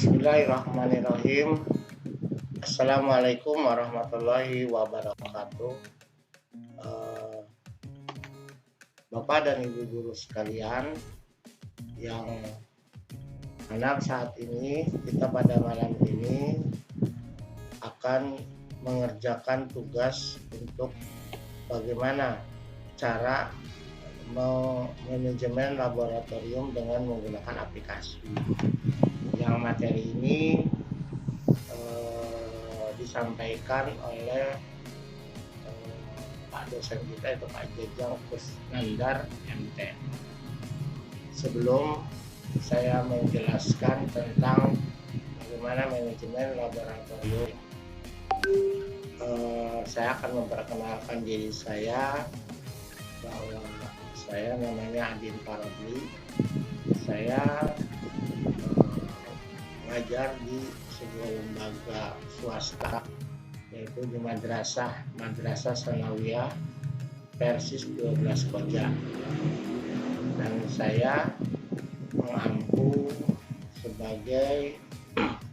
Bismillahirrahmanirrahim. Assalamualaikum warahmatullahi wabarakatuh. Eh, Bapak dan Ibu guru sekalian, yang anak saat ini kita pada malam ini akan mengerjakan tugas untuk bagaimana cara manajemen laboratorium dengan menggunakan aplikasi. Yang materi ini disampaikan oleh Pak dosen kita, itu Pak Jejang Kusnandar MT. Sebelum saya menjelaskan tentang bagaimana manajemen laboratorium, saya akan memperkenalkan diri saya, bahwa saya namanya Adin Parabli. Saya mengajar di sebuah lembaga swasta, yaitu di Madrasah Sanawiyah Persis 12 Koja, dan saya mengampu sebagai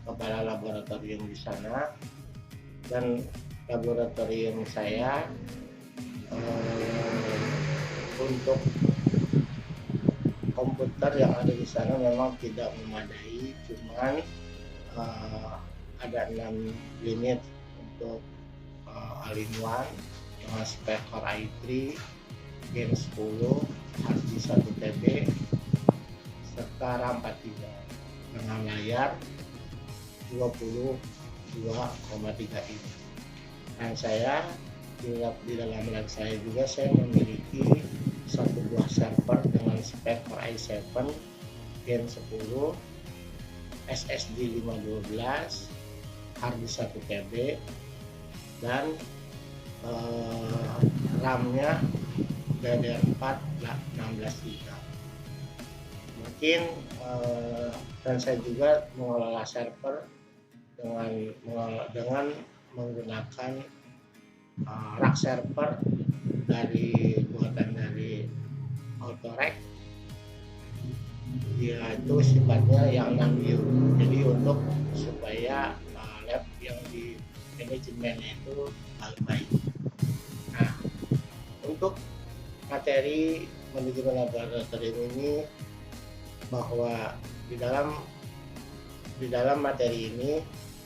kepala laboratorium di sana. Dan laboratorium saya untuk komputer yang ada di sana memang tidak memadai, cuman ada 6 unit untuk all-in-one dengan spek Core i3, Gen 10, HDD 1 TB, serta RAM 43 dengan layar 22,3 inch. Dan saya di dalam lab saya juga saya memiliki satu buah server dengan spek Core i7, Gen 10, SSD 512, HDD 1 TB, dan RAM-nya DDR4 16 GB. Mungkin dan saya juga mengelola server dengan menggunakan rak server buatan dari Autorec. Dia itu sifatnya yang 6U, jadi untuk supaya lab yang di manajemennya itu baik. Nah, untuk materi manajemen laboratorium ini, bahwa di dalam materi ini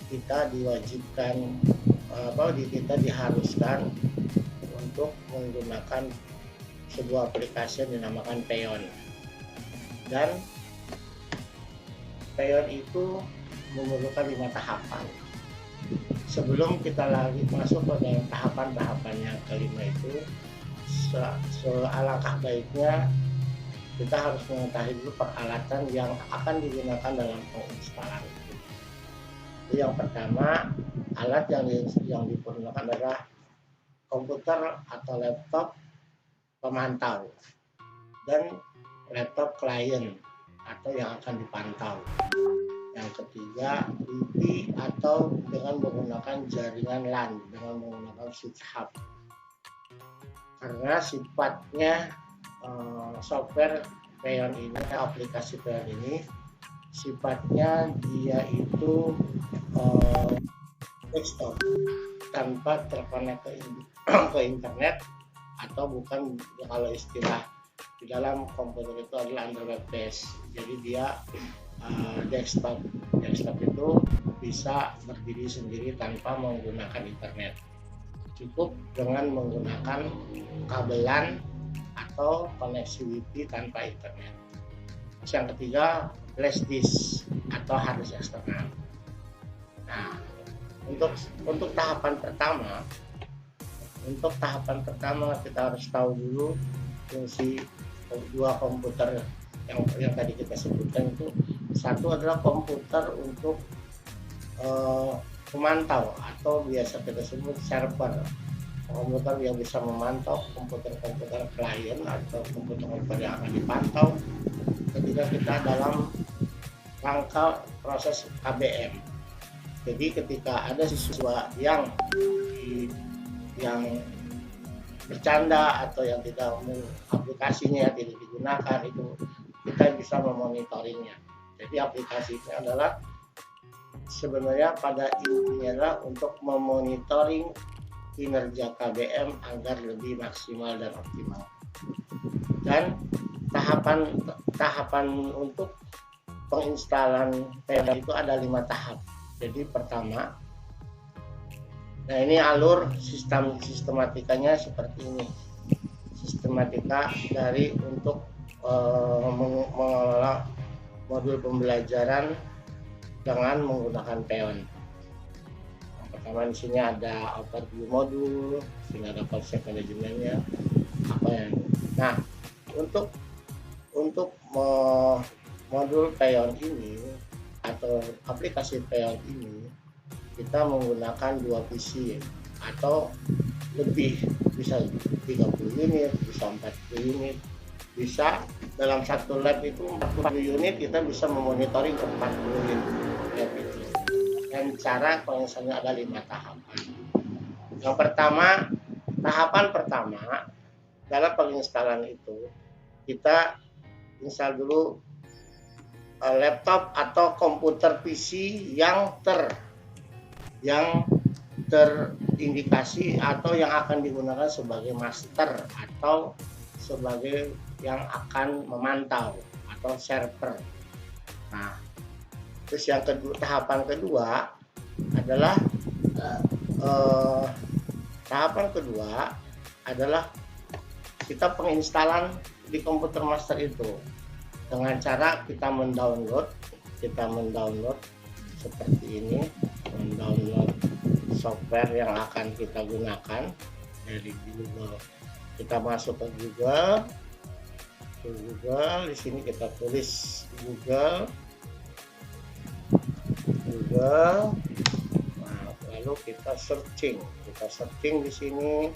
kita diwajibkan kita diharuskan untuk menggunakan sebuah aplikasi yang dinamakan Peon. Dan Peon itu memerlukan 5 tahapan. Sebelum kita lagi masuk ke dalam tahapan yang kelima itu, alangkah baiknya kita harus mengetahui dulu peralatan yang akan digunakan dalam penginstalan itu. Yang pertama, alat yang diperlukan adalah komputer atau laptop pemantau dan laptop klien atau yang akan dipantau. Yang ketiga, IP atau dengan menggunakan jaringan LAN dengan menggunakan switch hub. Karena sifatnya software Peon ini, aplikasi Peon ini sifatnya dia itu desktop tanpa terkonek ke internet, atau bukan, kalau istilah di dalam komputer itu adalah under web base. Jadi dia desktop itu bisa berdiri sendiri tanpa menggunakan internet, cukup dengan menggunakan kabelan atau koneksi Wi-Fi tanpa internet. Yang ketiga, flash disk atau hard disk eksternal. Nah, untuk tahapan pertama kita harus tahu dulu fungsi dua komputer yang tadi kita sebutkan. Itu satu adalah komputer untuk memantau atau biasa kita sebut server, komputer yang bisa memantau komputer klien atau komputer yang akan dipantau ketika kita dalam rangka proses KBM. Jadi ketika ada siswa yang bercanda atau yang tidak aplikasinya tidak digunakan, itu kita bisa memonitoringnya. Jadi aplikasinya adalah sebenarnya pada intinya adalah untuk memonitoring kinerja KBM agar lebih maksimal dan optimal. Dan tahapan untuk penginstalan PLN itu ada 5 tahap. Jadi pertama, nah ini alur sistematikanya seperti ini. Sistematika dari untuk mengelola modul pembelajaran dengan menggunakan PEON. Yang pertama di sini ada overview modul, sini ada konsep manajemennya, apa yang. Nah, untuk modul PEON ini atau aplikasi PEON ini kita menggunakan 2 PC atau lebih, bisa 30 unit, bisa 40 unit, bisa dalam satu lab itu 40 unit kita bisa memonitoring ke 40 unit lab itu. Dan cara penginstalannya ada 5 tahapan. Yang pertama, tahapan pertama dalam penginstalan itu kita install dulu laptop atau komputer PC yang terindikasi atau yang akan digunakan sebagai master atau sebagai yang akan memantau atau server. Nah, terus yang kedua, tahapan kedua adalah kita penginstalan di komputer master itu dengan cara kita mendownload seperti ini, mendownload software yang akan kita gunakan dari Google. Kita masuk ke Google, di sini kita tulis Google. Nah, lalu kita searching di sini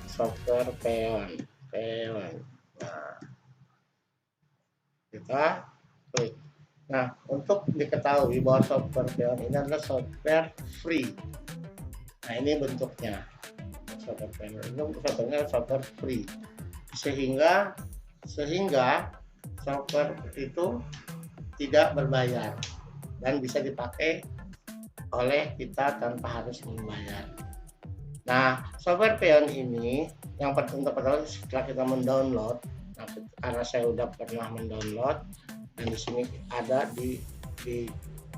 software PEON. Nah, kita klik. Nah, untuk diketahui bahwa software PEON ini adalah software free. Nah, ini bentuknya. Software PEON ini software free. Sehingga software itu tidak berbayar dan bisa dipakai oleh kita tanpa harus membayar. Nah, software PEON ini yang pertama setelah kita mendownload, nah, karena saya sudah pernah mendownload, dan di sini ada di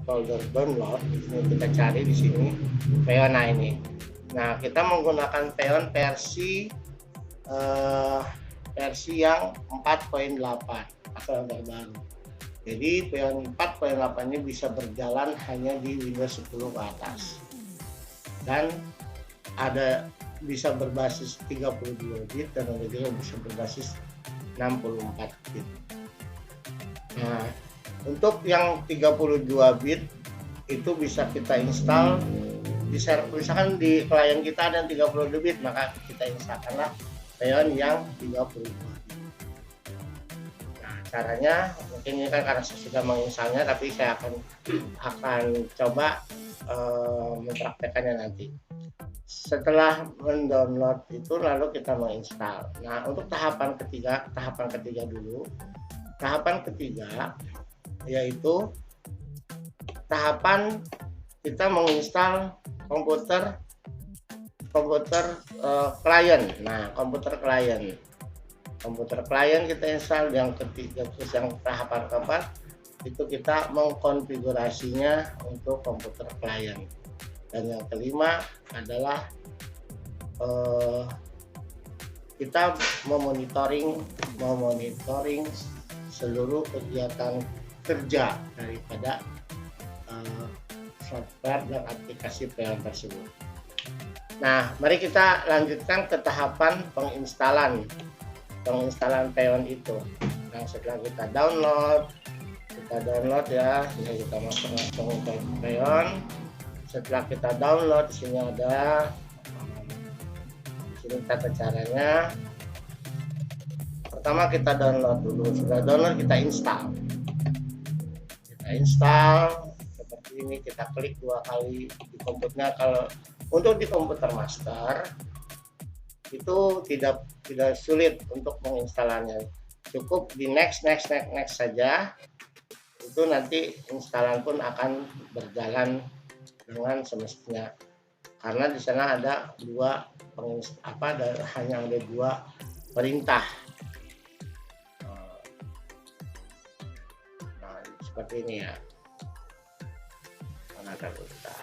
folder download. Di sini kita cari di sini PEON. Nah, ini. Nah, kita menggunakan PEON versi yang 4.8 atau yang terbaru. Jadi PEON 4.8 ini bisa berjalan hanya di Windows 10 ke atas. Dan bisa berbasis 32 bit dan ada juga bisa berbasis 64 bit. Nah, untuk yang 32 bit itu bisa kita install di server, misalkan di klien kita ada 32 bit, maka kita instalkanlah PEON yang 32 bit. Nah, caranya mungkin ini kan karena saya sudah menginstalnya, tapi saya akan coba mempraktekannya nanti. Setelah mendownload itu lalu kita menginstal. Nah, untuk tahapan ketiga dulu. Tahapan ketiga yaitu tahapan kita menginstal komputer klien. Nah, komputer klien kita install. Yang ketiga, terus yang tahapan keempat itu kita mengkonfigurasinya untuk komputer klien. Dan yang kelima adalah kita memonitoring seluruh kegiatan kerja daripada software dan aplikasi PEON tersebut. Nah, mari kita lanjutkan ke tahapan penginstalan PEON itu. Nah, setelah kita download ya, ini kita masuk ke PEON. Setelah kita download, di sini ada, di sini tata caranya. Pertama kita download dulu. Sudah download kita install seperti ini. Kita klik 2 kali di komputernya. Kalau untuk di komputer master itu tidak sulit untuk menginstalnya, cukup di next saja. Itu itu nanti instalan pun akan berjalan dengan semestinya, karena di sana ada hanya ada dua perintah. Nah, seperti ini ya. Mana ada perintah.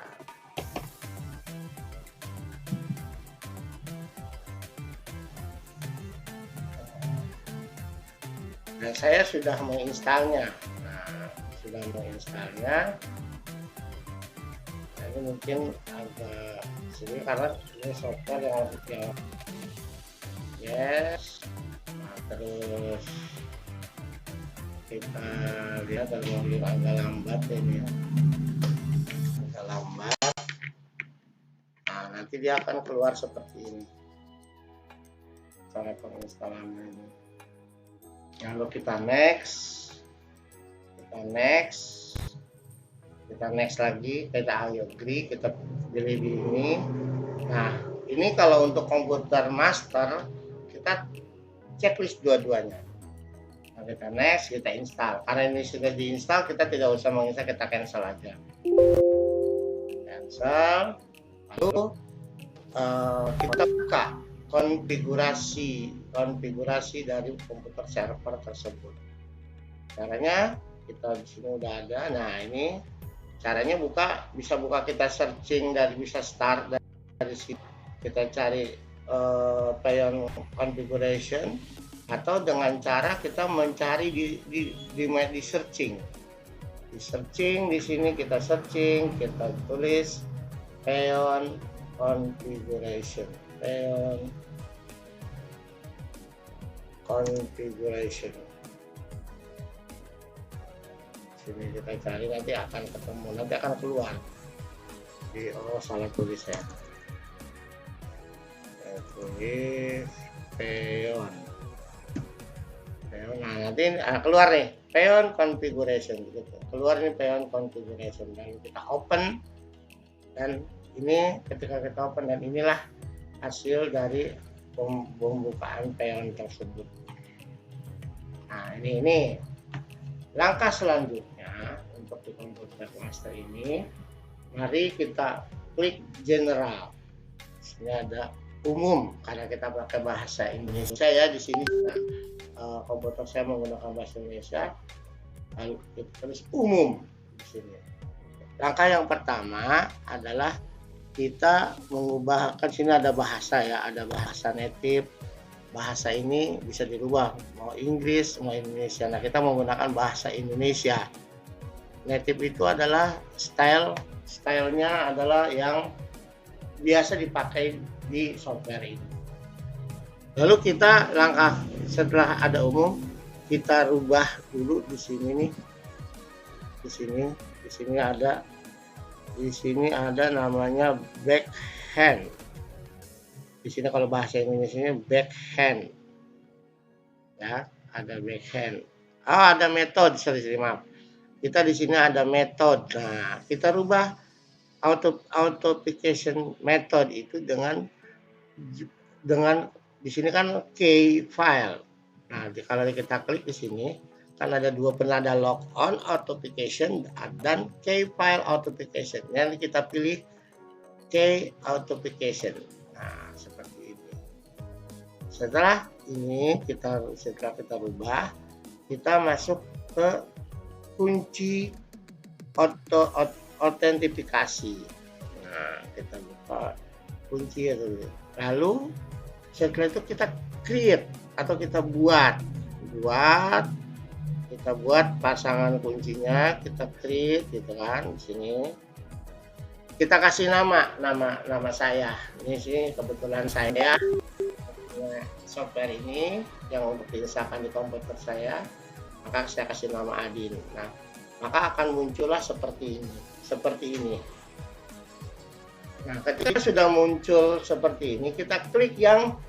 Dan saya sudah menginstalnya. Nah, sudah menginstalnya. Nah, ini mungkin agak sulit karena ini software yang yes. Nah, terus kita lihat kalau agak lambat ini ya. Agak lambat. Nah, nanti dia akan keluar seperti ini. Cara penginstalannya ini. Lalu kita next lagi, kita agree, kita pilih di ini. Nah, ini kalau untuk komputer master kita checklist dua-duanya. Nah, kita next, kita install. Karena ini sudah diinstal, kita tidak usah menginstal, kita cancel aja. Cancel. Lalu kita buka konfigurasi dari komputer server tersebut. Caranya kita di sini udah ada. Nah, ini caranya bisa buka kita searching bisa start dari sini. Kita cari Payon configuration, atau dengan cara kita mencari di searching. Di searching di sini kita searching, kita tulis Payon configuration. Sini kita cari, nanti akan ketemu, nanti akan keluar. Salah tulis ya. Saya tulis Payon. Nah, nanti keluar nih Payon configuration gitu. Keluar nih Payon configuration, dan kita open, dan ini ketika kita open, dan inilah hasil dari pembukaan Payon tersebut. Nah, ini langkah selanjutnya untuk di komputer master ini, mari kita klik general. Di sini ada umum, karena kita pakai bahasa Indonesia ya. Di sini komputer saya menggunakan bahasa Indonesia. Lalu kita tulis umum di sini. Langkah yang pertama adalah kita mengubahkan, sini ada bahasa ya, ada bahasa native. Bahasa ini bisa dirubah, mau Inggris, mau Indonesia. Nah, kita menggunakan bahasa Indonesia. Native itu adalah stylenya adalah yang biasa dipakai di software ini. Lalu kita langkah setelah ada umum, kita rubah dulu di sini nih. Di sini ada namanya backhand. Di sini kalau bahasa Indonesia backhand. Ya, ada backhand. Ada metode, maaf. Kita di sini ada metode. Nah, kita rubah authentication method itu dengan di sini kan key file. Nah, kalau kita klik di sini kan ada dua penada, logon authentication dan key file authentication. Yang kita pilih key authentication. Nah, seperti ini. Setelah kita rubah, kita masuk ke kunci autentifikasi. Nah, kita buka kunci itu. Lalu setelah itu kita create atau kita buat pasangan kuncinya, kita create gitu kan. Di sini kita kasih nama saya. Ini sih kebetulan saya software ini yang untuk diinstalkan di komputer saya, maka saya kasih nama Adin. Nah, maka akan muncullah seperti ini. Nah, ketika sudah muncul seperti ini, kita klik yang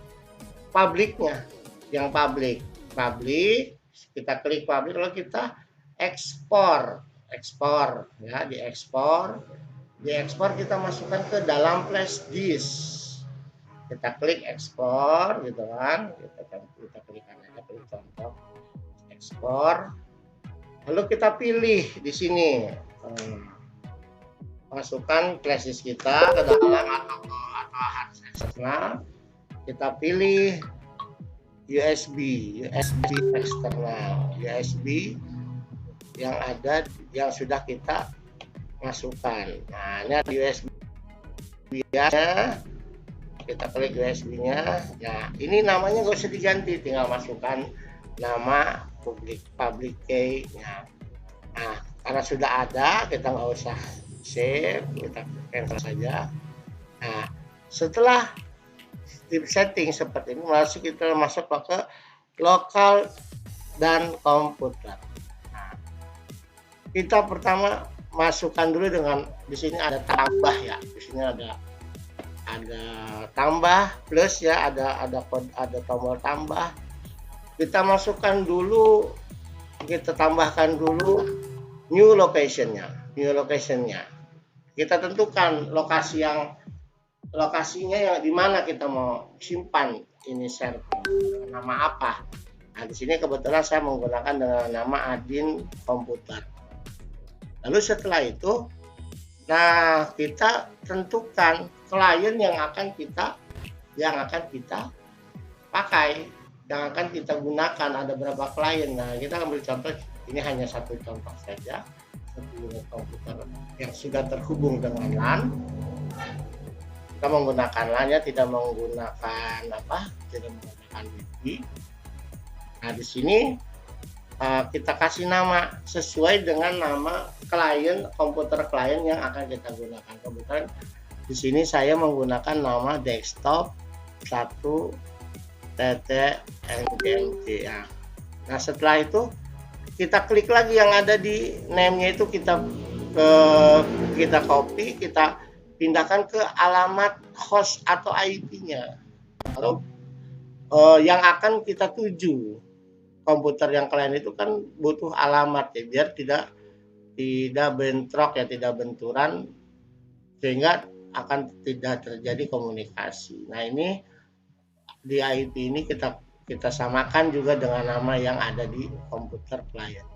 publiknya, kita klik publik, lalu kita ekspor ya, diekspor kita masukkan ke dalam flash disk. Kita klik ekspor gitu kan, kita klik aja, klik contoh ekspor. Lalu kita pilih di sini, masukkan flash disk kita ke dalam atau hard disk eksternal. Kita pilih USB eksternal, USB yang yang sudah kita masukkan. Nah, ini ada USB-nya. Kita klik USB-nya. Nah, ini namanya nggak usah diganti, tinggal masukkan nama public key. Nah, karena sudah ada, kita nggak usah save, kita cancel saja. Nah, setelah di setting seperti ini, lalu kita masuk ke lokal dan komputer. Nah, kita pertama masukkan dulu dengan di sini ada tambah ya, di sini ada tambah plus ya, ada tombol tambah. Kita masukkan dulu, kita tambahkan dulu new locationnya. Kita tentukan lokasinya yang di mana kita mau simpan ini server, nama apa. Nah, di sini kebetulan saya menggunakan dengan nama admin komputer. Lalu setelah itu, nah kita tentukan klien yang akan kita pakai, yang akan kita gunakan. Ada berapa klien? Nah, kita ambil contoh, ini hanya satu contoh saja, satu unit komputer yang sudah terhubung dengan LAN. Kita menggunakan LAN ya, tidak menggunakan Wi-Fi. Nah, di sini kita kasih nama sesuai dengan nama komputer klien yang akan kita gunakan. Kebetulan di sini saya menggunakan nama desktop 1.NGMT ya. Nah, setelah itu kita klik lagi yang ada di name-nya itu, kita copy, kita pindahkan ke alamat host atau IP-nya atau yang akan kita tuju. Komputer yang klien itu kan butuh alamat ya, biar tidak bentrok ya, tidak benturan, sehingga akan tidak terjadi komunikasi. Nah, ini di IP ini kita samakan juga dengan nama yang ada di komputer klien.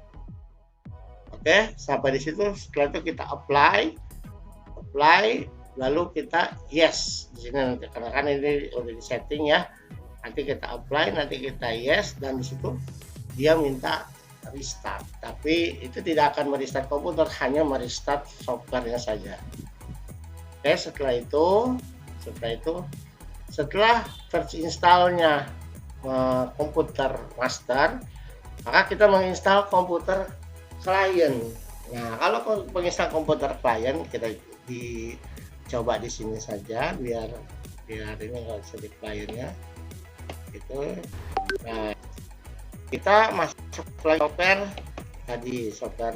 Oke, sampai di situ. Setelah itu kita apply, lalu kita yes di sini nanti, karena kan ini udah di setting ya. Nanti kita apply, nanti kita yes, dan di situ dia minta restart. Tapi itu tidak akan merestart komputer, hanya merestart softwarenya saja. Oke, setelah terinstallnya komputer master, maka kita menginstal komputer klien. Nah, kalau menginstal komputer klien, kita dicoba di sini saja, biar ini nggak usah di kliennya gitu. Nah, kita masuk ke software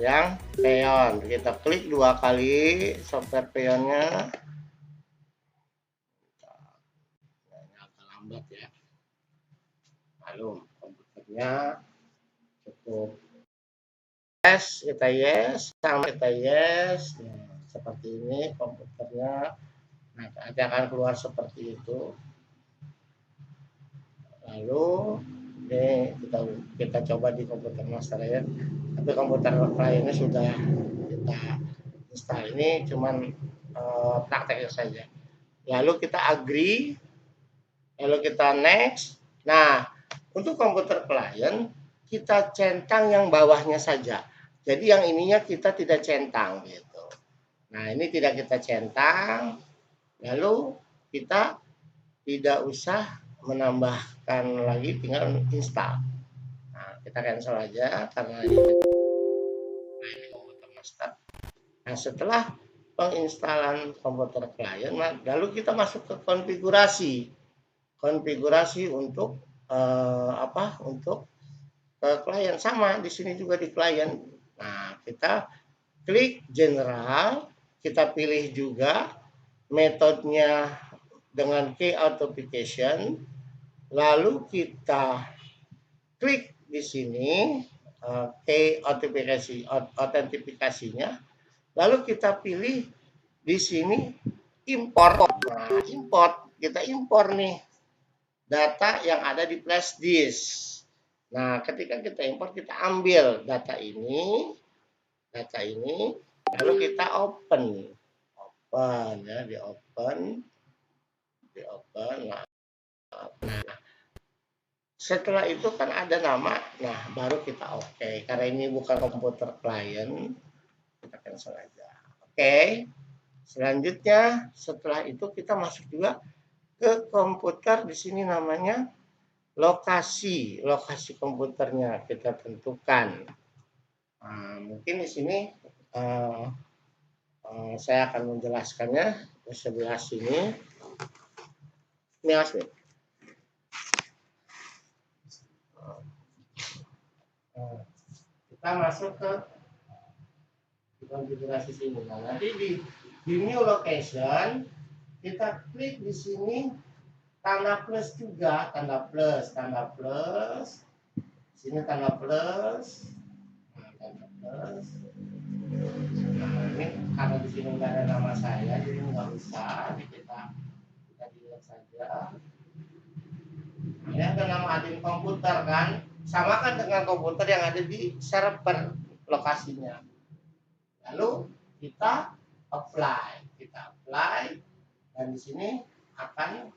yang Peon. Kita klik 2 kali software Peonnya. Ini agak lambat ya. Lalu komputernya cukup kita yes, sama kita yes. Nah, seperti ini komputernya. Nah, nanti akan keluar seperti itu. Lalu ini kita coba di komputer master ya, tapi komputer kliennya sudah kita install. Ini cuman prakteknya saja. Lalu kita agree, lalu kita next. Nah, untuk komputer klien kita centang yang bawahnya saja, jadi yang ininya kita tidak centang gitu. Nah, ini tidak kita centang, lalu kita tidak usah menambahkan lagi, tinggal install. Nah, kita cancel aja karena ini komputer master. Nah, setelah penginstalan komputer klien, lalu kita masuk ke konfigurasi untuk untuk klien. Sama di sini juga di klien. Nah, kita klik general, kita pilih juga metodenya dengan key authentication. Lalu kita klik di sini key autentifikasinya. Lalu kita pilih di sini import. Nah, kita import nih data yang ada di flash disk. Nah, ketika kita import, kita ambil data ini, lalu kita open ya, di open. Nah, setelah itu kan ada nama, nah baru kita oke. Karena ini bukan komputer klien, kita cancel aja. Oke. Selanjutnya, setelah itu kita masuk juga ke komputer. Di sini namanya lokasi komputernya kita tentukan. Nah, mungkin di sini saya akan menjelaskannya di sebelah sini. Ini asli. Kita masuk ke konfigurasi sini. Nah, nanti di new location kita klik di sini tanda plus juga, tanda plus. Sini tanda plus. Nah, tanda plus. Nah, ini karena di sini nggak ada nama saya, jadi nggak usah kita dilihat saja. Ini ada nama admin komputer kan, sama kan dengan komputer yang ada di server lokasinya. Lalu kita apply, dan di sini akan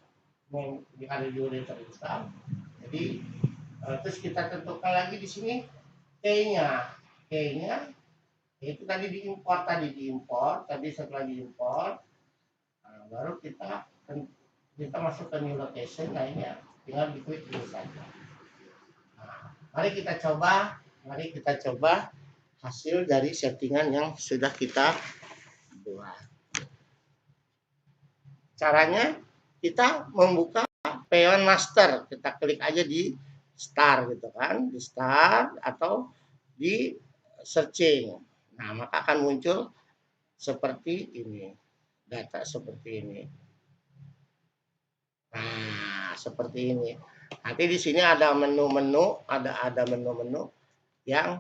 ada di unit install. Jadi terus kita tentukan lagi di sini key-nya itu tadi diimport, tadi setelah diimport, nah, baru kita masuk ke new location. Nah, ini tinggal diklik dulu saja. Nah, mari kita coba hasil dari settingan yang sudah kita buat. Caranya kita membuka peon master, kita klik aja di start gitu kan, di start atau di searching. Nah, maka akan muncul seperti ini, data seperti ini. Nah, seperti ini. Nanti di sini ada menu-menu, ada menu-menu yang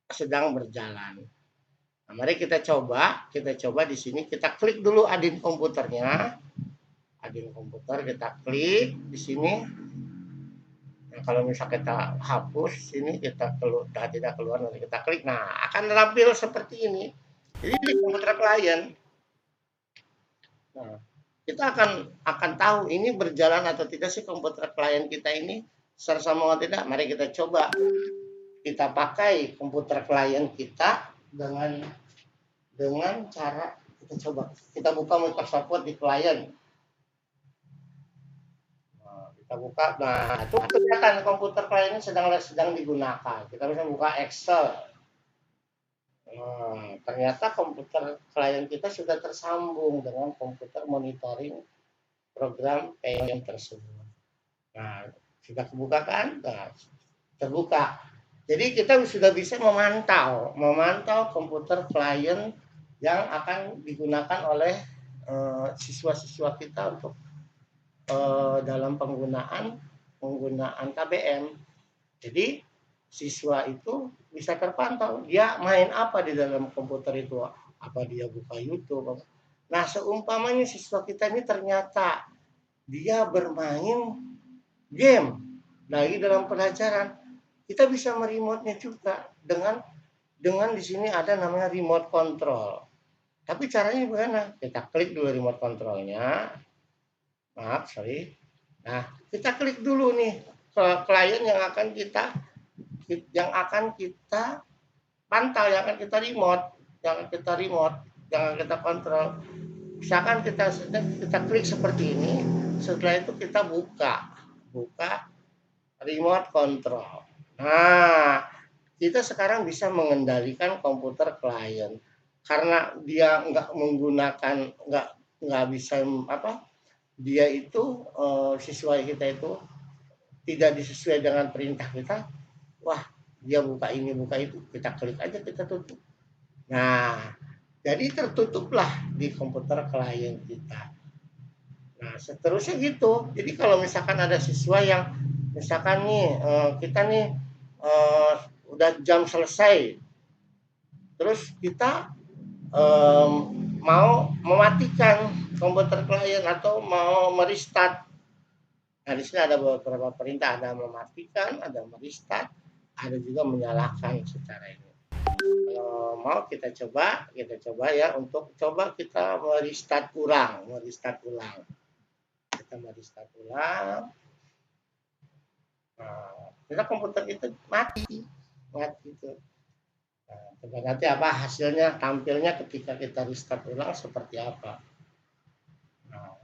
sedang berjalan. Nah, mari kita coba di sini, kita klik dulu admin komputernya. Admin komputer kita klik di sini. Nah, kalau misal kita hapus sini, kita tidak keluar, nanti kita klik. Nah, akan tampil seperti ini. Jadi di komputer klien. Nah, kita akan tahu ini berjalan atau tidak sih komputer klien kita ini, sama atau tidak. Mari kita coba. Kita pakai komputer klien kita dengan cara kita buka Microsoft Word di klien. Nah, kita buka. Nah, itu kelihatan komputer kliennya sedang digunakan. Kita bisa buka Excel. Nah, ternyata komputer klien kita sudah tersambung dengan komputer monitoring program PM tersebut. Nah, sudah kebuka kan? Nah, terbuka. Jadi kita sudah bisa memantau komputer klien yang akan digunakan oleh siswa-siswa kita untuk dalam penggunaan KBM. Jadi siswa itu bisa terpantau dia main apa di dalam komputer itu, apa dia buka YouTube. Nah, seumpamanya siswa kita ini ternyata dia bermain game lagi dalam pelajaran, kita bisa meremote-nya juga dengan di sini ada namanya remote control. Tapi caranya bagaimana? Kita klik dulu remote controlnya. Nah, kita klik dulu nih ke klien yang akan kita pantau, yang akan kita remote, yang akan kita kontrol. Misalkan kita klik seperti ini, setelah itu kita buka remote control. Nah, kita sekarang bisa mengendalikan komputer klien karena dia nggak bisa dia itu siswa kita itu tidak disesuai dengan perintah kita. Wah, dia buka ini buka itu, kita klik aja, kita tutup. Nah, jadi tertutuplah di komputer klien kita. Nah, seterusnya gitu. Jadi kalau misalkan ada siswa yang misalkan nih kita nih udah jam selesai, terus kita mau mematikan komputer klien atau mau merestart. Nah, di sini ada beberapa perintah, ada mematikan, ada merestart, ada juga menyalakan secara ini. Kalau mau kita coba ya untuk coba kita merestart ulang. Kita merestart ulang. Nah, kita komputer itu mati itu. Nah, coba nanti apa hasilnya, tampilnya ketika kita restart ulang seperti apa. Nah,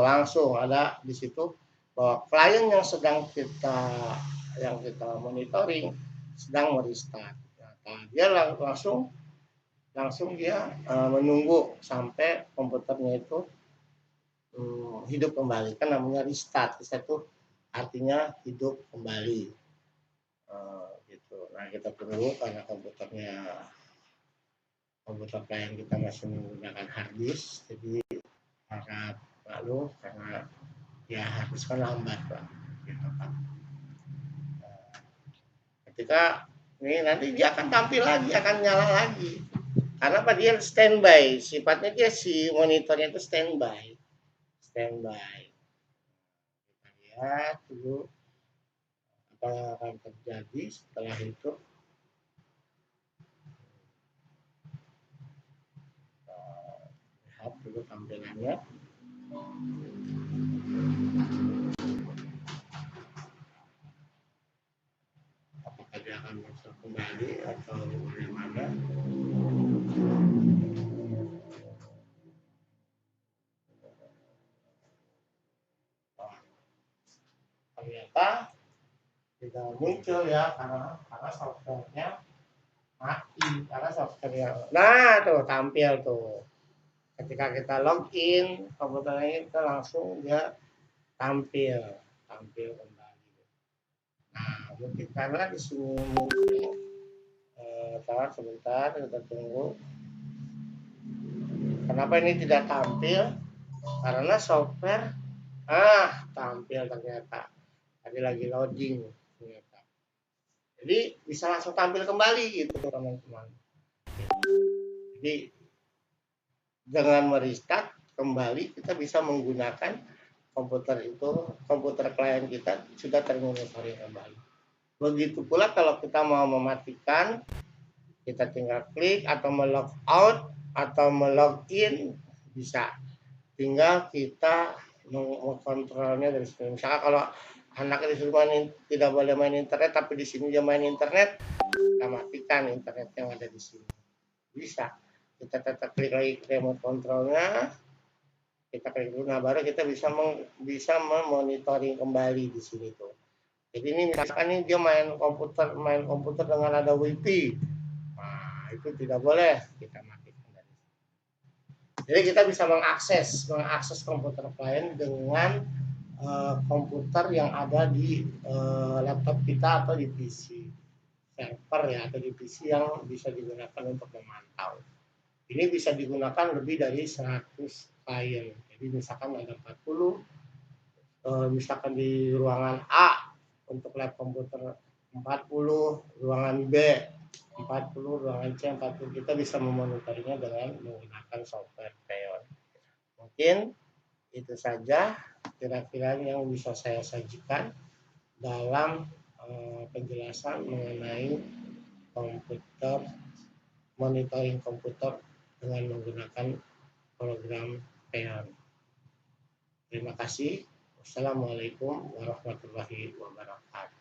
langsung ada di situ bahwa klien yang kita monitoring sedang merestart. Nah, dia langsung dia menunggu sampai komputernya itu hidup kembali, kan namanya restart. Restart itu artinya hidup kembali. Gitu. Nah, kita tunggu karena komputer klien kita masih menggunakan hard disk, jadi sangat lalu karena ya harus kan lambat Pak. Gitu, Pak. Ketika ini nanti dia akan tampil lagi, akan nyala lagi. Karena apa, dia standby, sifatnya dia si monitornya itu standby. Kita lihat dulu apa yang akan terjadi setelah itu. Lihat dulu tampilannya. Apakah dia akan masuk kembali atau bagaimana? Ternyata tidak muncul ya karena softwarenya mati, karena softwarenya. Nah, tuh tampil tuh. Ketika kita login komputernya itu langsung dia tampil kembali. Nah, mungkin karena di sini mungkin sebentar kita tunggu. Kenapa ini tidak tampil? Karena software tampil ternyata. Tadi lagi loading ternyata. Jadi bisa langsung tampil kembali gitu teman-teman. Jadi dengan merestart kembali kita bisa menggunakan komputer klien kita sudah termonitoring kembali. Begitu pula kalau kita mau mematikan, kita tinggal klik atau melog out atau melogin bisa. Tinggal kita mengontrolnya dari sini. Misalnya kalau anaknya disuruh tidak boleh main internet, tapi di sini dia main internet, kita matikan internet yang ada di sini. Bisa. Kita tetap klik lagi remote controlnya, kita klik dulu, nah baru kita bisa memonitoring kembali di sini tuh. Jadi ini misalkan ini dia main komputer dengan ada wifi, nah itu tidak boleh, kita matikan dari sini. Jadi kita bisa mengakses komputer klien dengan komputer yang ada di laptop kita atau di PC server ya, atau di PC yang bisa digunakan untuk memantau. Ini bisa digunakan lebih dari 100 klien. Jadi misalkan ada 40, misalkan di ruangan A untuk lab komputer 40, ruangan B 40, ruangan C 40, kita bisa memonitornya dengan menggunakan software Peon. Mungkin itu saja kira-kira yang bisa saya sajikan dalam penjelasan mengenai monitoring komputer dengan menggunakan program Peon. Terima kasih. Wassalamualaikum warahmatullahi wabarakatuh.